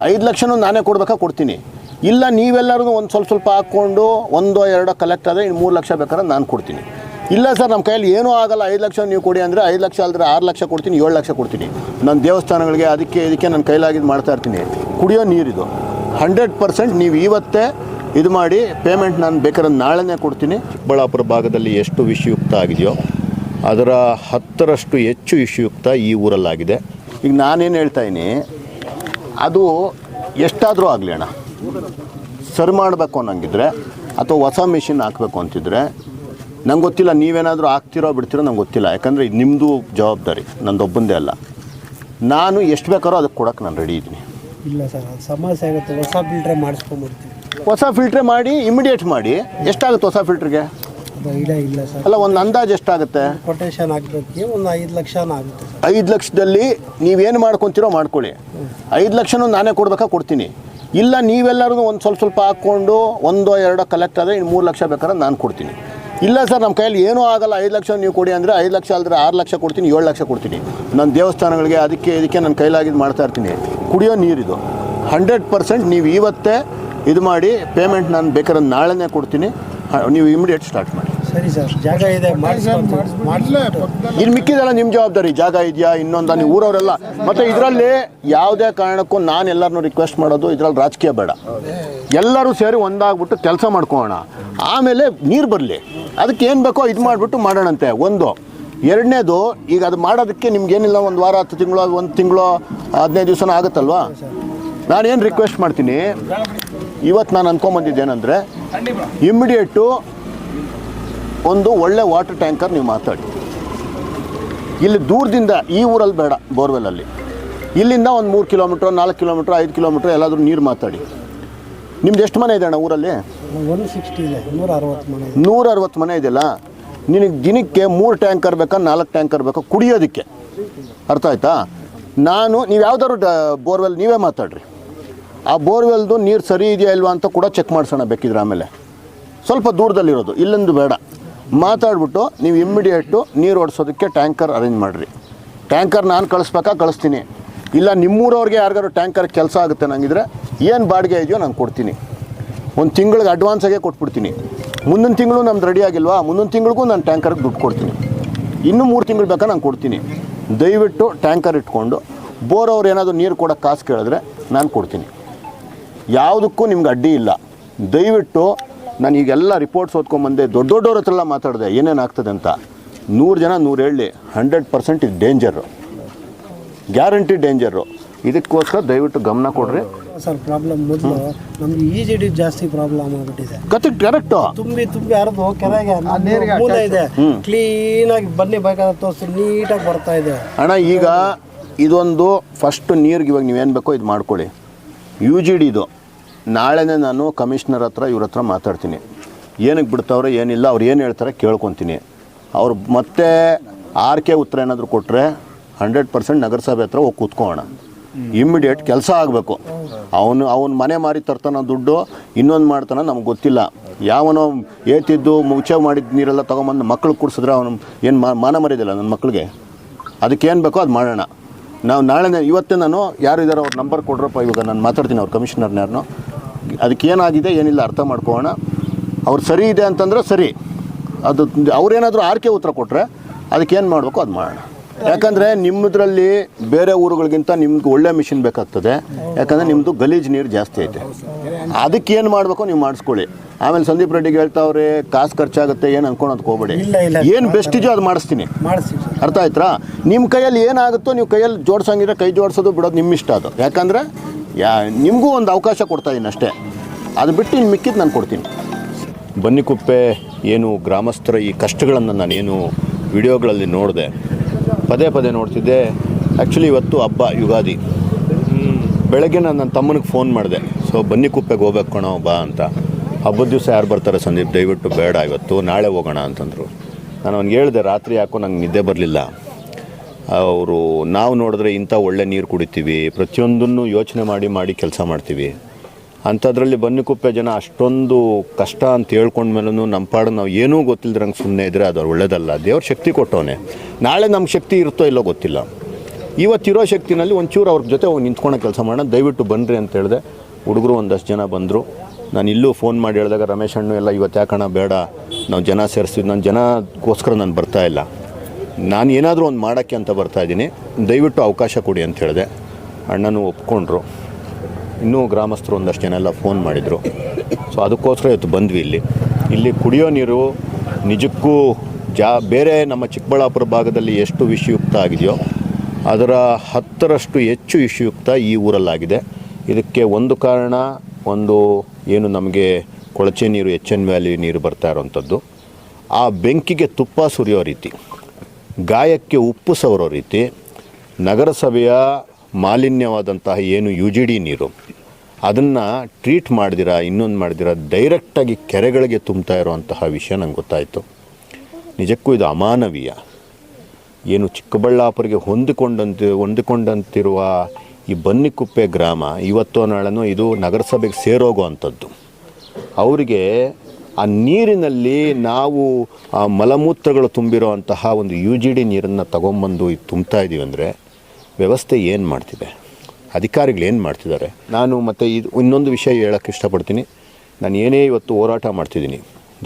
5 ಲಕ್ಷನೂ ನಾನೇ ಕೊಡ್ಬೇಕಾ ಕೊಡ್ತೀನಿ. ಇಲ್ಲ ನೀವೆಲ್ಲರೂ ಒಂದು ಸ್ವಲ್ಪ ಹಾಕ್ಕೊಂಡು 1-2 ಕಲೆಕ್ಟ್ ಆದರೆ ಇನ್ನು 3 ಲಕ್ಷ ಬೇಕಾದ್ರೆ ನಾನು ಕೊಡ್ತೀನಿ. ಇಲ್ಲ ಸರ್ ನಮ್ಮ ಕೈಯಲ್ಲಿ ಏನೂ ಆಗಲ್ಲ 5 ಲಕ್ಷ ನೀವು ಕೊಡಿ ಅಂದರೆ 5 ಲಕ್ಷ ಅಲ್ಲದ್ರೆ 6 ಲಕ್ಷ ಕೊಡ್ತೀನಿ, 7 ಲಕ್ಷ ಕೊಡ್ತೀನಿ. ನಾನು ದೇವಸ್ಥಾನಗಳಿಗೆ ಇದಕ್ಕೆ ನನ್ನ ಕೈಲಾಗಿದ್ದು ಮಾಡ್ತಾ ಇರ್ತೀನಿ. ಕುಡಿಯೋ ನೀರಿದು 100% ನೀವು ಇವತ್ತೇ ಇದು ಮಾಡಿ ಪೇಮೆಂಟ್ ನಾನು ಬೇಕಾದ್ರೆ ನಾಳೆನೇ ಕೊಡ್ತೀನಿ. ಚಿಕ್ಕಬಳ್ಳಾಪುರ ಭಾಗದಲ್ಲಿ ಎಷ್ಟು ವಿಷಯುಕ್ತ ಆಗಿದೆಯೋ ಅದರ 10ರಷ್ಟು ಹೆಚ್ಚು ವಿಷಯುಕ್ತ ಈ ಊರಲ್ಲಾಗಿದೆ. ಈಗ ನಾನೇನು ಹೇಳ್ತಾಯಿನಿ, ಅದು ಎಷ್ಟಾದರೂ ಆಗಲಿ ಅಣ್ಣ, ಸರಿ ಮಾಡಬೇಕು ಅನ್ನೋಂಗಿದ್ರೆ ಅಥವಾ ಹೊಸ ಮಿಷಿನ್ ಹಾಕಬೇಕು ಅಂತಿದ್ರೆ ನಂಗೆ ಗೊತ್ತಿಲ್ಲ, ನೀವೇನಾದರೂ ಹಾಕ್ತಿರೋ ಬಿಡ್ತಿರೋ ನಂಗೆ ಗೊತ್ತಿಲ್ಲ. ಯಾಕಂದರೆ ಇದು ನಿಮ್ಮದು ಜವಾಬ್ದಾರಿ, ನಂದೊಬ್ಬಂದೇ ಅಲ್ಲ. ನಾನು ಎಷ್ಟು ಬೇಕಾರೋ ಅದಕ್ಕೆ ಕೊಡೋಕ್ಕೆ ನಾನು ರೆಡಿ ಇದ್ದೀನಿ. ಇಲ್ಲ ಸರ್, ಅದು ಸಮಸ್ಯೆ ಆಗುತ್ತೆ. ಹೊಸ ಫಿಲ್ಟ್ರೇ ಮಾಡಿಸ್ಕೊಂಡ್ಬಿಡ್ತೀನಿ. ಹೊಸ ಫಿಲ್ಟ್ರೇ ಮಾಡಿ ಇಮಿಡಿಯೇಟ್ ಮಾಡಿ. ಎಷ್ಟಾಗುತ್ತೆ ಹೊಸ ಫಿಲ್ಟ್ರಿಗೆ? ಇಲ್ಲ ಸರ್, ಅಲ್ಲ ಒಂದು ಅಂದಾಜು ಎಷ್ಟಾಗುತ್ತೆ? ಕೊಟೇಶನ್ ಹಾಕ್ಬೇಕು, ಒಂದು 5 ಲಕ್ಷನ ಆಗುತ್ತೆ. 5 ಲಕ್ಷದಲ್ಲಿ ನೀವೇನು ಮಾಡ್ಕೊತೀರೋ ಮಾಡ್ಕೊಳ್ಳಿ. 5 ಲಕ್ಷನೂ ನಾನೇ ಕೊಡ್ಬೇಕಾ ಕೊಡ್ತೀನಿ. ಇಲ್ಲ ನೀವೆಲ್ಲರೂ ಒಂದು ಸ್ವಲ್ಪ ಹಾಕ್ಕೊಂಡು 1-2 ಕಲೆಕ್ಟ್ ಆದರೆ ಇನ್ನು 3 ಲಕ್ಷ ಬೇಕಾದ್ರೆ ನಾನು ಕೊಡ್ತೀನಿ. ಇಲ್ಲ ಸರ್ ನಮ್ಮ ಕೈಯಲ್ಲಿ ಏನೂ ಆಗಲ್ಲ 5 ಲಕ್ಷ ನೀವು ಕೊಡಿ ಅಂದರೆ 5 ಲಕ್ಷ ಅಲ್ಲದ್ರೆ 6 ಲಕ್ಷ ಕೊಡ್ತೀನಿ, 7 ಲಕ್ಷ ಕೊಡ್ತೀನಿ. ನಾನು ದೇವಸ್ಥಾನಗಳಿಗೆ ಇದಕ್ಕೆ ನನ್ನ ಕೈಲಾಗಿದ್ದು ಮಾಡ್ತಾ ಇರ್ತೀನಿ. ಕುಡಿಯೋ ನೀರಿದು 100% ನೀವು ಇವತ್ತೇ ಇದು ಮಾಡಿ ಪೇಮೆಂಟ್ ನಾನು ಬೇಕಾದ್ರೆ ನಾಳೆನೇ ಕೊಡ್ತೀನಿ. ನೀವು ಇಮಿಡಿಯೇಟ್ ಸ್ಟಾರ್ಟ್ ಮಾಡಿ. ಸರಿ ಸರ್, ಜಾಗ ಇದೆ ಇಲ್ಲಿ ಮಿಕ್ಕಿದೆಲ್ಲ ನಿಮ್ಮ ಜವಾಬ್ದಾರಿ. ಜಾಗ ಇದೆಯಾ ಇನ್ನೊಂದು ನೀವು ಊರವರೆಲ್ಲ. ಮತ್ತು ಇದರಲ್ಲಿ ಯಾವುದೇ ಕಾರಣಕ್ಕೂ ನಾನು ಎಲ್ಲರನ್ನೂ ರಿಕ್ವೆಸ್ಟ್ ಮಾಡೋದು, ಇದರಲ್ಲಿ ರಾಜಕೀಯ ಬೇಡ. ಎಲ್ಲರೂ ಸೇರಿ ಒಂದಾಗ್ಬಿಟ್ಟು ಕೆಲಸ ಮಾಡ್ಕೊಳ್ಳೋಣ. ಆಮೇಲೆ ನೀರು ಬರಲಿ, ಅದಕ್ಕೆ ಏನು ಬೇಕೋ ಇದು ಮಾಡಿಬಿಟ್ಟು ಮಾಡೋಣಂತೆ. ಒಂದು ಎರಡನೇದು, ಈಗ ಅದು ಮಾಡೋದಕ್ಕೆ ನಿಮ್ಗೇನಿಲ್ಲ, 1 ವಾರ 10 ತಿಂಗಳು 1 ತಿಂಗಳು 15 ದಿವಸನೂ ಆಗುತ್ತಲ್ವಾ. ನಾನೇನು ರಿಕ್ವೆಸ್ಟ್ ಮಾಡ್ತೀನಿ, ಇವತ್ತು ನಾನು ಅಂದ್ಕೊಂಬಂದಿದ್ದೇನೆಂದರೆ ಇಮ್ಮಿಡಿಯೇಟು ಒಂದು ಒಳ್ಳೆ ವಾಟರ್ ಟ್ಯಾಂಕರ್ ನೀವು ಮಾತಾಡಿ. ಇಲ್ಲಿ ದೂರದಿಂದ, ಈ ಊರಲ್ಲಿ ಬೇಡ, ಬೋರ್ವೆಲಲ್ಲಿ ಇಲ್ಲಿಂದ ಒಂದು 3 ಕಿಲೋಮೀಟ್ರ್ 4 ಕಿಲೋಮೀಟ್ರ್ 5 ಕಿಲೋಮೀಟ್ರ್ ಎಲ್ಲಾದರೂ ನೀರು ಮಾತಾಡಿ. ನಿಮ್ದು ಎಷ್ಟು ಮನೆ ಇದೆ ಅಣ್ಣ ಊರಲ್ಲಿ? 160 ಇದೆ, 160 ಮನೆ. 160 ಮನೆ ಇದೆಯಲ್ಲ, ನಿನಗೆ ದಿನಕ್ಕೆ 3 ಟ್ಯಾಂಕರ್ ಬೇಕಾ 4 ಟ್ಯಾಂಕರ್ ಬೇಕಾ ಕುಡಿಯೋದಕ್ಕೆ? ಅರ್ಥ ಆಯ್ತಾ? ನೀವು ಯಾವ್ದಾದ್ರು ಬೋರ್ವೆಲ್ ನೀವೇ ಮಾತಾಡ್ರಿ. ಆ ಬೋರ್ವೆಲ್ದು ನೀರು ಸರಿ ಇದೆಯಾ ಇಲ್ವಾ ಅಂತ ಕೂಡ ಚೆಕ್ ಮಾಡಿಸೋಣ ಬೇಕಿದ್ರೆ. ಆಮೇಲೆ ಸ್ವಲ್ಪ ದೂರದಲ್ಲಿರೋದು, ಇಲ್ಲೊಂದು ಬೇಡ. ಮಾತಾಡ್ಬಿಟ್ಟು ನೀವು ಇಮ್ಮಿಡಿಯೇಟು ನೀರು ಓಡಿಸೋದಕ್ಕೆ ಟ್ಯಾಂಕರ್ ಅರೇಂಜ್ ಮಾಡಿರಿ. ಟ್ಯಾಂಕರ್ ನಾನು ಕಳಿಸ್ತೀನಿ. ಇಲ್ಲ ನಿಮ್ಮೂರವ್ರಿಗೆ ಯಾರಿಗಾರು ಟ್ಯಾಂಕರ್ ಕೆಲಸ ಆಗುತ್ತೆ ನಂಗಿದ್ರೆ ಏನು ಬಾಡಿಗೆ ಇದೆಯೋ ನಾನು ಕೊಡ್ತೀನಿ. 1 ತಿಂಗಳಿಗೆ ಅಡ್ವಾನ್ಸಾಗೆ ಕೊಟ್ಬಿಡ್ತೀನಿ. ಮುಂದಿನ ತಿಂಗಳು ನಮ್ದು ರೆಡಿ ಆಗಿಲ್ವಾ, ಮುಂದಿನ ತಿಂಗಳಿಗೂ ನಾನು ಟ್ಯಾಂಕರ್ಗೆ ದುಡ್ಡು ಕೊಡ್ತೀನಿ. ಇನ್ನೂ 3 ತಿಂಗಳು ಬೇಕಾ ನಾನು ಕೊಡ್ತೀನಿ. ದಯವಿಟ್ಟು ಟ್ಯಾಂಕರ್ ಇಟ್ಕೊಂಡು ಬೋರವ್ರು ಏನಾದರೂ ನೀರು ಕೊಡೋಕ್ಕೆ ಕಾಸು ಕೇಳಿದ್ರೆ ನಾನು ಕೊಡ್ತೀನಿ. ಯಾವುದಕ್ಕೂ ನಿಮ್ಗೆ ಅಡ್ಡಿ ಇಲ್ಲ. ದಯವಿಟ್ಟು ನಾನು ಈಗೆಲ್ಲ ರಿಪೋರ್ಟ್ಸ್ ಓದ್ಕೊಂಬಂದೆ, ದೊಡ್ಡವ್ರ ಹತ್ರ ಮಾತಾಡಿದೆ ಏನೇನು ಆಗ್ತದೆ ಅಂತ. 100 ಜನ 100 ಹೇಳಿ, 100% ಇದು ಡೇಂಜರು, ಗ್ಯಾರಂಟಿ ಡೇಂಜರು. ಇದಕ್ಕೋಸ್ಕರ ದಯವಿಟ್ಟು ಗಮನ ಕೊಡ್ರಿ ಸರ್. ಪ್ರಾಬ್ಲಮ್ ಮೊದಲು ನಮ್ಗೆ EGD ಜಾಸ್ತಿ ಪ್ರಾಬ್ಲಮ್ ಆಗಿಬಿಟ್ಟಿದೆ. ಕರೆಕ್ಟು ತುಂಬಿ ಹರಿದು ಕೆರೆಗೆ ಮೂಲ ಇದೆ, ಕ್ಲೀನಾಗಿ ಬನ್ನಿ ಬೇಕಾದ ತೋರಿಸಿ ನೀಟಾಗಿ ಬರ್ತಾ ಇದೆ ಅಣ್ಣ. ಈಗ ಇದೊಂದು ಫಸ್ಟ್ ನೀರಿಗೆ ಇವಾಗ ನೀವೇನು ಬೇಕೋ ಇದು ಮಾಡ್ಕೊಳ್ಳಿ. UGD ಇದು ನಾಳೆನೇ ನಾನು ಕಮಿಷನರ್ ಇವ್ರ ಹತ್ರ ಮಾತಾಡ್ತೀನಿ. ಏನಕ್ಕೆ ಬಿಡ್ತಾವ್ರೆ ಏನಿಲ್ಲ, ಅವ್ರು ಏನು ಹೇಳ್ತಾರೆ ಕೇಳ್ಕೊತೀನಿ. ಅವ್ರು ಮತ್ತೆ ಆರ್ಕೆ ಉತ್ತರ ಏನಾದರೂ ಕೊಟ್ಟರೆ 100% ನಗರಸಭೆ ಹತ್ರ ಹೋಗಿ ಕೂತ್ಕೊಳ್ಳೋಣ. ಇಮ್ಮಿಡಿಯೇಟ್ ಕೆಲಸ ಆಗಬೇಕು. ಅವನು ಮನೆ ಮಾರಿ ತರ್ತಾನ ದುಡ್ಡು, ಇನ್ನೊಂದು ಮಾಡ್ತಾನೆ ನಮ್ಗೆ ಗೊತ್ತಿಲ್ಲ. ಯಾವನೋ ಏತಿದ್ದು ಮುಚ್ಚೆ ಮಾಡಿದ ನೀರೆಲ್ಲ ತೊಗೊಂಬಂದು ಮಕ್ಳಿಗೆ ಕುಡಿಸಿದ್ರೆ ಅವನು ಏನು ಮಾನ ಮರಿದಿಲ್ಲ ನನ್ನ ಮಕ್ಕಳಿಗೆ. ಅದಕ್ಕೇನು ಬೇಕೋ ಅದು ಮಾಡೋಣ. ನಾವು ಇವತ್ತೇ ನಾನು ಯಾರು ಇದ್ದಾರೋ ಅವ್ರ ನಂಬರ್ ಕೊಡ್ರಪ್ಪ, ಇವಾಗ ನಾನು ಮಾತಾಡ್ತೀನಿ ಅವ್ರ ಕಮಿಷನರ್ನ್ಯಾರನ್ನೋ. ಅದಕ್ಕೇನಾಗಿದೆ ಏನಿಲ್ಲ ಅರ್ಥ ಮಾಡ್ಕೊಳ್ಳೋಣ. ಅವ್ರು ಸರಿ ಇದೆ ಅಂತಂದ್ರೆ ಸರಿ, ಅದು ಅವ್ರೇನಾದರೂ ಆರ್ಕೆ ಉತ್ತರ ಕೊಟ್ಟರೆ ಅದಕ್ಕೇನು ಮಾಡಬೇಕು ಅದು ಮಾಡೋಣ. ಯಾಕಂದರೆ ನಿಮ್ಮದ್ರಲ್ಲಿ ಬೇರೆ ಊರುಗಳಿಗಿಂತ ನಿಮ್ಗೆ ಒಳ್ಳೆ ಮಿಷಿನ್ ಬೇಕಾಗ್ತದೆ. ಯಾಕಂದರೆ ನಿಮ್ಮದು ಗಲೀಜು ನೀರು ಜಾಸ್ತಿ ಐತೆ. ಅದಕ್ಕೇನು ಮಾಡಬೇಕು ನೀವು ಮಾಡಿಸ್ಕೊಳ್ಳಿ. ಆಮೇಲೆ ಸಂದೀಪ್ ರೆಡ್ಡಿಗೆ ಹೇಳ್ತಾವ್ರೆ ಕಾಸು ಖರ್ಚಾಗುತ್ತೆ ಏನು ಅನ್ಕೊಳೋದಕ್ಕೆ ಹೋಗ್ಬೇಡಿ. ಏನು ಬೆಸ್ಟ್ ಇದೆಯೋ ಅದು ಮಾಡಿಸ್ತೀನಿ. ಅರ್ಥ ಆಯ್ತಾ? ನಿಮ್ಮ ಕೈಯಲ್ಲಿ ಏನಾಗುತ್ತೋ ನೀವು ಕೈಯಲ್ಲಿ ಜೋಡ್ಸಂಗಿದ್ರೆ ಕೈ ಜೋಡಿಸೋದು ಬಿಡೋದು ನಿಮ್ಮ ಇಷ್ಟ. ಅದು ಯಾಕಂದರೆ ನಿಮಗೂ ಒಂದು ಅವಕಾಶ ಕೊಡ್ತಾಯಿದ್ದೀನಿ ಅಷ್ಟೇ. ಅದು ಬಿಟ್ಟು ಇನ್ನು ಮಿಕ್ಕಿದ್ದು ನಾನು ಕೊಡ್ತೀನಿ. ಬನ್ನಿಕುಪ್ಪೆ ಏನು ಗ್ರಾಮಸ್ಥರ ಈ ಕಷ್ಟಗಳನ್ನು ನಾನೇನು ವಿಡಿಯೋಗಳಲ್ಲಿ ನೋಡಿದೆ, ಪದೇ ನೋಡ್ತಿದ್ದೆ. ಆ್ಯಕ್ಚುಲಿ ಇವತ್ತು ಹಬ್ಬ, ಯುಗಾದಿ. ಬೆಳಗ್ಗೆ ನಾನು ನನ್ನ ತಮ್ಮನಿಗೆ ಫೋನ್ ಮಾಡಿದೆ, ಸೊ ಬನ್ನಿಕುಪ್ಪೆಗೆ ಹೋಗ್ಬೇಕು ಕಣೋ ಬಾ ಅಂತ. ಹಬ್ಬದ ದಿವಸ ಯಾರು ಬರ್ತಾರೆ ಸಂದೀಪ್, ದಯವಿಟ್ಟು ಬೇಡ ಇವತ್ತು, ನಾಳೆ ಹೋಗೋಣ ಅಂತಂದರು. ನಾನು ಅವ್ನಿಗೆ ಹೇಳಿದೆ, ರಾತ್ರಿ ಯಾಕೋ ನಂಗೆ ನಿದ್ದೆ ಬರಲಿಲ್ಲ. ನಾವು ನೋಡಿದ್ರೆ ಇಂಥ ಒಳ್ಳೆ ನೀರು ಕುಡಿತೀವಿ, ಪ್ರತಿಯೊಂದನ್ನು ಯೋಚನೆ ಮಾಡಿ ಕೆಲಸ ಮಾಡ್ತೀವಿ. ಅಂಥದ್ರಲ್ಲಿ ಬನ್ನಿಕುಪ್ಪೆ ಜನ ಅಷ್ಟೊಂದು ಕಷ್ಟ ಅಂತ ಹೇಳ್ಕೊಂಡ್ಮೇಲೂ ನಮ್ಮ ಪಾಡು ನಾವು ಏನೂ ಗೊತ್ತಿಲ್ಲದ್ರಂಗೆ ಸುಮ್ಮನೆ ಇದ್ದರೆ ಅದು ಒಳ್ಳೇದಲ್ಲ. ದೇವ್ರ ಶಕ್ತಿ ಕೊಟ್ಟವನೇ, ನಾಳೆ ನಮ್ಮ ಶಕ್ತಿ ಇರುತ್ತೋ ಇಲ್ಲೋ ಗೊತ್ತಿಲ್ಲ. ಇವತ್ತಿರೋ ಶಕ್ತಿನಲ್ಲಿ ಒಂಚೂರು ಅವ್ರ ಜೊತೆ ಹೋಗಿ ನಿಂತ್ಕೊಳ್ಳೋ ಕೆಲಸ ಮಾಡೋಣ, ದಯವಿಟ್ಟು ಬನ್ನಿರಿ ಅಂತ ಹೇಳಿದೆ. ಹುಡುಗರು ಒಂದಷ್ಟು ಜನ ಬಂದರು. ನಾನು ಇಲ್ಲೂ ಫೋನ್ ಮಾಡಿ ಹೇಳಿದಾಗ ರಮೇಶ್ ಅಣ್ಣು ಎಲ್ಲ ಇವತ್ತು ಯಾಕಣ ಬೇಡ, ನಾವು ಜನ ಸೇರಿಸ್ತೀವಿ, ನಾನು ಜನಕ್ಕೋಸ್ಕರ ನಾನು ಬರ್ತಾಯಿಲ್ಲ, ನಾನು ಏನಾದರೂ ಒಂದು ಮಾಡೋಕ್ಕೆ ಅಂತ ಬರ್ತಾಯಿದ್ದೀನಿ, ದಯವಿಟ್ಟು ಅವಕಾಶ ಕೊಡಿ ಅಂತ ಹೇಳಿದೆ. ಅಣ್ಣನೂ ಒಪ್ಕೊಂಡ್ರು. ಇನ್ನೂ ಗ್ರಾಮಸ್ಥರು ಒಂದಷ್ಟು ಜನ ಎಲ್ಲ ಫೋನ್ ಮಾಡಿದರು. ಸೊ ಅದಕ್ಕೋಸ್ಕರ ಇವತ್ತು ಬಂದ್ವಿ. ಇಲ್ಲಿ ಕುಡಿಯೋ ನೀರು ನಿಜಕ್ಕೂ ಬೇರೆ ನಮ್ಮ ಚಿಕ್ಕಬಳ್ಳಾಪುರ ಭಾಗದಲ್ಲಿ ಎಷ್ಟು ವಿಷಯುಕ್ತ ಆಗಿದೆಯೋ ಅದರ 10ರಷ್ಟು ಹೆಚ್ಚು ವಿಷಯುಕ್ತ ಈ ಊರಲ್ಲಾಗಿದೆ. ಇದಕ್ಕೆ ಒಂದು ಕಾರಣ, ಒಂದು ಏನು ನಮಗೆ ಕೊಳಚೆ ನೀರು, HN ವ್ಯಾಲಿ ನೀರು ಬರ್ತಾ ಇರೋವಂಥದ್ದು, ಆ ಬೆಂಕಿಗೆ ತುಪ್ಪ ಸುರಿಯೋ ರೀತಿ, ಗಾಯಕ್ಕೆ ಉಪ್ಪು ಸವರೋ ರೀತಿ, ನಗರಸಭೆಯ ಮಾಲಿನ್ಯವಾದಂತಹ ಏನು UGD ನೀರು ಅದನ್ನು ಟ್ರೀಟ್ ಮಾಡ್ದಿರ, ಇನ್ನೊಂದು ಮಾಡ್ದಿರ ಡೈರೆಕ್ಟಾಗಿ ಕೆರೆಗಳಿಗೆ ತುಂಬ್ತಾ ಇರೋವಂತಹ ವಿಷಯ ನಂಗೆ ಗೊತ್ತಾಯಿತು. ನಿಜಕ್ಕೂ ಇದು ಅಮಾನವೀಯ. ಏನು ಚಿಕ್ಕಬಳ್ಳಾಪುರಿಗೆ ಹೊಂದಿಕೊಂಡಂತಿರುವ ಈ ಬನ್ನಿಕುಪ್ಪೆ ಗ್ರಾಮ ಇವತ್ತೋ ನಾಳೆನೋ ಇದು ನಗರಸಭೆಗೆ ಸೇರೋಗೋ ಅಂಥದ್ದು. ಅವರಿಗೆ ಆ ನೀರಿನಲ್ಲಿ ನಾವು ಆ ಮಲಮೂತ್ರಗಳು ತುಂಬಿರೋ ಅಂತಹ ಒಂದು UGD ನೀರನ್ನು ತಗೊಂಬಂದು ಇದು ತುಂಬ್ತಾ ಇದ್ದೀವಿ ಅಂದರೆ ವ್ಯವಸ್ಥೆ ಏನು ಮಾಡ್ತಿದೆ, ಅಧಿಕಾರಿಗಳು ಏನು ಮಾಡ್ತಿದ್ದಾರೆ? ನಾನು ಮತ್ತು ಇದು ಇನ್ನೊಂದು ವಿಷಯ ಹೇಳೋಕ್ಕೆ ಇಷ್ಟಪಡ್ತೀನಿ. ನಾನು ಏನೇ ಇವತ್ತು ಹೋರಾಟ ಮಾಡ್ತಿದ್ದೀನಿ,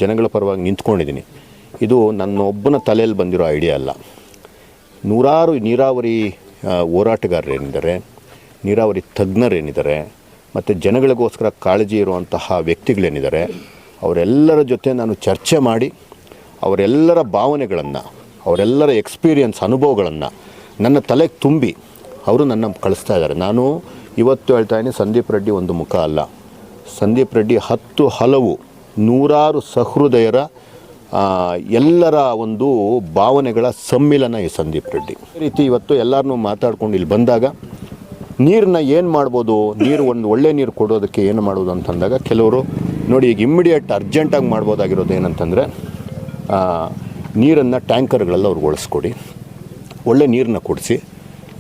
ಜನಗಳ ಪರವಾಗಿ ನಿಂತ್ಕೊಂಡಿದ್ದೀನಿ, ಇದು ನನ್ನ ಒಬ್ಬನ ತಲೆಯಲ್ಲಿ ಬಂದಿರೋ ಐಡಿಯಾ ಅಲ್ಲ. ನೂರಾರು ನೀರಾವರಿ ಹೋರಾಟಗಾರರೇನಿದ್ದಾರೆ, ನೀರಾವರಿ ತಜ್ಞರೇನಿದ್ದಾರೆ, ಮತ್ತು ಜನಗಳಿಗೋಸ್ಕರ ಕಾಳಜಿ ಇರುವಂತಹ ವ್ಯಕ್ತಿಗಳೇನಿದ್ದಾರೆ, ಅವರೆಲ್ಲರ ಜೊತೆ ನಾನು ಚರ್ಚೆ ಮಾಡಿ ಅವರೆಲ್ಲರ ಭಾವನೆಗಳನ್ನು, ಅವರೆಲ್ಲರ ಎಕ್ಸ್ಪೀರಿಯನ್ಸ್, ಅನುಭವಗಳನ್ನು ನನ್ನ ತಲೆಗೆ ತುಂಬಿ ಅವರು ನನ್ನ ಕಳಿಸ್ತಾ ಇದ್ದಾರೆ. ನಾನು ಇವತ್ತು ಹೇಳ್ತಾ ಇದ್ದೀನಿ, ಸಂದೀಪ್ ರೆಡ್ಡಿ ಒಂದು ಮುಖ ಅಲ್ಲ. ಸಂದೀಪ್ ರೆಡ್ಡಿ 10 ಹಲವು ನೂರಾರು ಸಹೃದಯರ ಎಲ್ಲರ ಒಂದು ಭಾವನೆಗಳ ಸಮ್ಮಿಲನ ಈ ಸಂದೀಪ್ ರೆಡ್ಡಿ. ಈ ರೀತಿ ಇವತ್ತು ಎಲ್ಲರನ್ನೂ ಮಾತಾಡ್ಕೊಂಡು ಇಲ್ಲಿ ಬಂದಾಗ ನೀರನ್ನ ಏನು ಮಾಡ್ಬೋದು, ನೀರು ಒಂದು ಒಳ್ಳೆ ನೀರು ಕೊಡೋದಕ್ಕೆ ಏನು ಮಾಡೋದು ಅಂತಂದಾಗ ಕೆಲವರು ನೋಡಿ, ಈಗ ಇಮ್ಮಿಡಿಯೇಟ್ ಅರ್ಜೆಂಟಾಗಿ ಮಾಡ್ಬೋದಾಗಿರೋದು ಏನಂತಂದರೆ ನೀರನ್ನು ಟ್ಯಾಂಕರ್ಗಳೆಲ್ಲ ಅವ್ರಿಗೆ ಒಳಿಸ್ಕೊಡಿ, ಒಳ್ಳೆ ನೀರನ್ನ ಕೊಡಿಸಿ,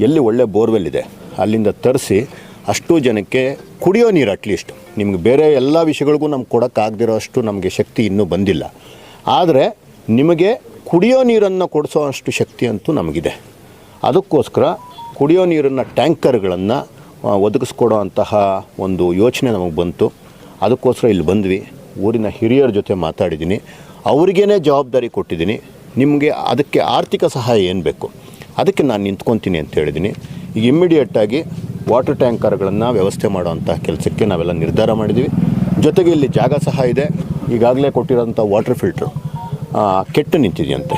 ಎಲ್ಲಿ ಒಳ್ಳೆ ಬೋರ್ವೆಲ್ ಇದೆ ಅಲ್ಲಿಂದ ತರಿಸಿ ಅಷ್ಟು ಜನಕ್ಕೆ ಕುಡಿಯೋ ನೀರು ಅಟ್ಲೀಸ್ಟ್. ನಿಮ್ಗೆ ಬೇರೆ ಎಲ್ಲ ವಿಷಯಗಳಿಗೂ ನಮ್ಗೆ ಕೊಡೋಕ್ಕಾಗದಿರೋ ಅಷ್ಟು ನಮಗೆ ಶಕ್ತಿ ಇನ್ನೂ ಬಂದಿಲ್ಲ. ಆದರೆ ನಿಮಗೆ ಕುಡಿಯೋ ನೀರನ್ನು ಕೊಡಿಸೋ ಅಷ್ಟು ಶಕ್ತಿ ಅಂತೂ ನಮಗಿದೆ. ಅದಕ್ಕೋಸ್ಕರ ಕುಡಿಯೋ ನೀರನ್ನು ಟ್ಯಾಂಕರ್ಗಳನ್ನು ಒದಗಿಸ್ಕೊಡೋ ಅಂತಹ ಒಂದು ಯೋಚನೆ ನಮಗೆ ಬಂತು. ಅದಕ್ಕೋಸ್ಕರ ಇಲ್ಲಿ ಬಂದ್ವಿ. ಊರಿನ ಹಿರಿಯರ ಜೊತೆ ಮಾತಾಡಿದ್ದೀನಿ, ಅವ್ರಿಗೇ ಜವಾಬ್ದಾರಿ ಕೊಟ್ಟಿದ್ದೀನಿ. ನಿಮಗೆ ಅದಕ್ಕೆ ಆರ್ಥಿಕ ಸಹಾಯ ಏನು ಬೇಕು ಅದಕ್ಕೆ ನಾನು ನಿಂತ್ಕೊತೀನಿ ಅಂತ ಹೇಳಿದ್ದೀನಿ. ಈಗ ಇಮ್ಮಿಡಿಯೇಟಾಗಿ ವಾಟರ್ ಟ್ಯಾಂಕರ್ಗಳನ್ನು ವ್ಯವಸ್ಥೆ ಮಾಡೋವಂಥ ಕೆಲಸಕ್ಕೆ ನಾವೆಲ್ಲ ನಿರ್ಧಾರ ಮಾಡಿದ್ದೀವಿ. ಜೊತೆಗೆ ಇಲ್ಲಿ ಜಾಗ ಸಹ ಇದೆ. ಈಗಾಗಲೇ ಕೊಟ್ಟಿರೋಂಥ ವಾಟರ್ ಫಿಲ್ಟ್ರು ಕೆಟ್ಟು ನಿಂತಿದೆಯಂತೆ.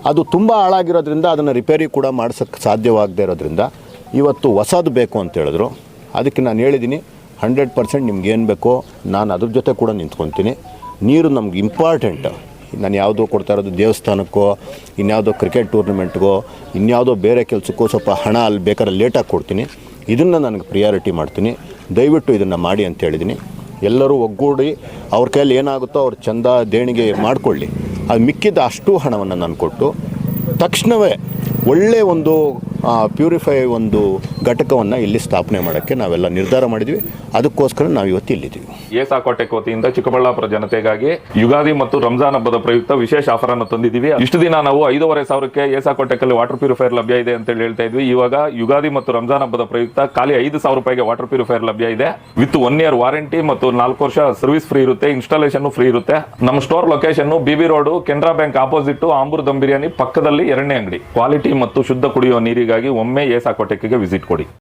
ಅದು ತುಂಬ ಹಾಳಾಗಿರೋದ್ರಿಂದ ಅದನ್ನು ರಿಪೇರಿ ಕೂಡ ಮಾಡ್ಸೋಕ್ಕೆ ಸಾಧ್ಯವಾಗದೇ ಇರೋದ್ರಿಂದ ಇವತ್ತು ಹೊಸದು ಬೇಕು ಅಂತ ಹೇಳಿದ್ರು. ಅದಕ್ಕೆ ನಾನು ಹೇಳಿದ್ದೀನಿ, 100% ನಿಮ್ಗೇನು ಬೇಕೋ ನಾನು ಅದ್ರ ಜೊತೆ ಕೂಡ ನಿಂತ್ಕೊತೀನಿ. ನೀರು ನಮ್ಗೆ ಇಂಪಾರ್ಟೆಂಟ್. ನಾನು ಯಾವುದೋ ಕೊಡ್ತಾ ಇರೋದು ದೇವಸ್ಥಾನಕ್ಕೋ, ಇನ್ಯಾವುದೋ ಕ್ರಿಕೆಟ್ ಟೂರ್ನಮೆಂಟ್ಗೋ, ಇನ್ಯಾವುದೋ ಬೇರೆ ಕೆಲಸಕ್ಕೋ ಸ್ವಲ್ಪ ಹಣ ಅಲ್ಲಿ ಬೇಕಾದ್ರೆ ಲೇಟಾಗಿ ಕೊಡ್ತೀನಿ. ಇದನ್ನು ನನಗೆ ಪ್ರಿಯಾರಿಟಿ ಮಾಡ್ತೀನಿ. ದಯವಿಟ್ಟು ಇದನ್ನು ಮಾಡಿ ಅಂತ ಹೇಳಿದ್ದೀನಿ. ಎಲ್ಲರೂ ಒಗ್ಗೂಡಿ ಅವ್ರ ಕೈಯಲ್ಲಿ ಏನಾಗುತ್ತೋ ಅವ್ರು ಚಂದ ದೇಣಿಗೆ ಮಾಡಿಕೊಳ್ಳಿ. ಅದು ಮಿಕ್ಕಿದ ಅಷ್ಟು ಹಣವನ್ನು ನಾನು ಕೊಟ್ಟು ತಕ್ಷಣವೇ ಒಳ್ಳೆಯ ಒಂದು ಪ್ಯೂರಿಫೈ ಒಂದು ಘಟಕವನ್ನು ಇಲ್ಲಿ ಸ್ಥಾಪನೆ ಮಾಡೋಕ್ಕೆ ನಾವೆಲ್ಲ ನಿರ್ಧಾರ ಮಾಡಿದ್ವಿ. ಅದಕ್ಕೋಸ್ಕರ ನಾವು ಇವತ್ತು ಇಲ್ಲಿದ್ದೀವಿ. ಏಸಾಕೋಟೆಕ್ ವತಿಯಿಂದ ಚಿಕ್ಕಬಳ್ಳಾಪುರ ಜನತೆಗಾಗಿ ಯುಗಾದಿ ಮತ್ತು ರಂಜಾನ್ ಹಬ್ಬದ ಪ್ರಯುಕ್ತ ವಿಶೇಷ ಆಫರ್ ಅನ್ನು ತಂದಿದ್ದೀವಿ. ಇಷ್ಟು ದಿನ ನಾವು 5,500ಕ್ಕೆ ಏಸಾಕೋಟೆಕಲ್ಲಿ ವಾಟರ್ ಪ್ಯೂರಿಫೈಯರ್ ಲಭ್ಯ ಇದೆ ಅಂತ ಹೇಳ್ತಾ ಇದ್ವಿ. ಇವಾಗ ಯುಗಾದಿ ಮತ್ತು ರಂಜಾನ್ ಹಬ್ಬದ ಪ್ರಯುಕ್ತ ಖಾಲಿ 5,000 ರೂಪಾಯಿಗೆ ವಾಟರ್ ಪ್ಯೂರಿಫೈಯರ್ ಲಭ್ಯ ಇದೆ. ವಿತ್ 1 ಇಯರ್ ವಾರಂಟಿ ಮತ್ತು 4 ವರ್ಷ ಸರ್ವಿಸ್ ಫ್ರೀ ಇರುತ್ತೆ. ಇನ್ಸ್ಟಾಲೇಷನ್ ಫ್ರೀ ಇರುತ್ತೆ. ನಮ್ಮ store location BB road, Canara bank opposite, Ambur dum biryani ಪಕ್ಕದಲ್ಲಿ 2ನೇ ಅಂಗಡಿ. ಕ್ವಾಲಿಟಿ ಮತ್ತು ಶುದ್ಧ ಕುಡಿಯುವ ನೀರಿಗಾಗಿ ಒಮ್ಮೆ ಏಸಾಕೋಟೆಕ್ಗೆ ವಿಸಿಟ್ ಕೊಡಿ.